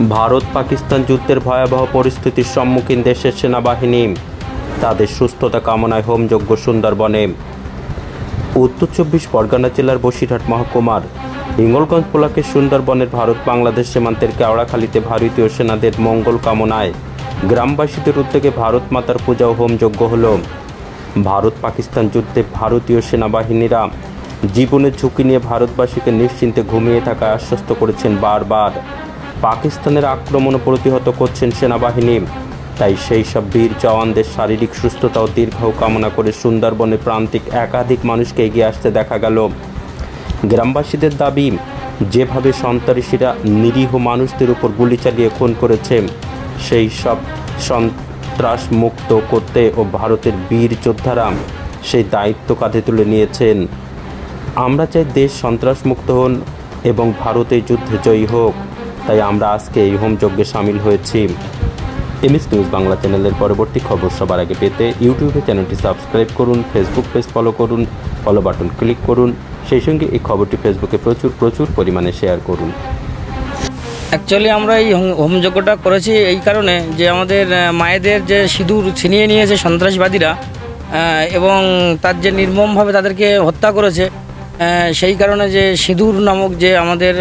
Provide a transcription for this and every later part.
ভারত পাকিস্তান যুদ্ধের ভয়াবহ পরিস্থিতির সম্মুখীন দেশের সেনাবাহিনী তাদের সুস্থতা কামনায় হোমযজ্ঞ সুন্দরবনে। উত্তর 24 পরগনা জেলার বসিরহাট মহকুমার হিঙ্গলগঞ্জ ব্লকের সুন্দরবনের ভারত বাংলাদেশ সীমান্তের কেওড়াখালীতে ভারতীয় সেনাদের মঙ্গল কামনায় গ্রামবাসীদের উদ্যোগে ভারত মাতার পূজা ও হোমযজ্ঞ হল। ভারত পাকিস্তান যুদ্ধে ভারতীয় সেনাবাহিনীরা জীবনের ঝুঁকি নিয়ে ভারতবাসীকে নিশ্চিন্তে ঘুমিয়ে থাকায় আশ্বস্ত করেছেন বারবার। পাকিস্তানের আক্রমণ প্রতিহত করছেন সেনাবাহিনী, তাই সেই সব বীর জওয়ানদের শারীরিক সুস্থতা ও দীর্ঘায়ু কামনা করে সুন্দরবনের প্রান্তিক একাধিক মানুষকে এগিয়ে আসতে দেখা গেল। গ্রামবাসীদের দাবি, যেভাবে সন্ত্রাসীরা নিরীহ মানুষদের উপর গুলি চালিয়ে খুন করেছে, সেই সব সন্ত্রাস মুক্ত করতে ও ভারতের বীর যোদ্ধারা সেই দায়িত্ব কাঁধে তুলে নিয়েছেন। আমরা চাই দেশ সন্ত্রাস মুক্ত হন এবং ভারতের যুদ্ধে জয়ী হোক, তাই আমরা আজকে এই হোমযজ্ঞে সামিল হয়েছি। এমএস নিউজ বাংলা চ্যানেলের পরবর্তী খবর সবার আগে পেতে ইউটিউবে চ্যানেলটি সাবস্ক্রাইব করুন, ফেসবুক পেজ ফলো করুন, ফলো বাটন ক্লিক করুন, সেই সঙ্গে এই খবরটি ফেসবুকে প্রচুর পরিমাণে শেয়ার করুন। অ্যাকচুয়ালি আমরা এই হোমযজ্ঞটা করেছি এই কারণে যে আমাদের মায়েদের যে সিঁদুর ছিনিয়ে নিয়েছে সন্ত্রাসবাদীরা এবং তার যে নির্মমভাবে তাদেরকে হত্যা করেছে, সেই কারণে যে সিঁদুর নামক যে আমাদের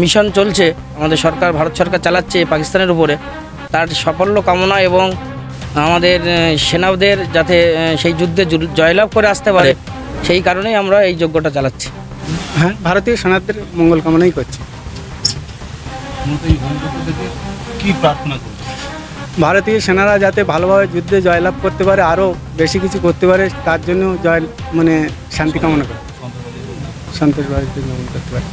মিশন চলছে, আমাদের সরকার ভারত সরকার চালাচ্ছে পাকিস্তানের উপরে, তার সাফল্য কামনা এবং আমাদের সেনাদের যাতে সেই যুদ্ধে জয়লাভ করে আসতে পারে, সেই কারণেই আমরা এই যজ্ঞটা চালাচ্ছি। হ্যাঁ, ভারতীয় সেনাদের মঙ্গল কামনাই করছি। কি প্রার্থনা করছি? ভারতীয় সেনারা যাতে ভালোভাবে যুদ্ধে জয়লাভ করতে পারে, আরও বেশি কিছু করতে পারে, তার জন্য শান্তি কামনা করে, সন্ত্রাসবাদীদের দমন করতে পারে।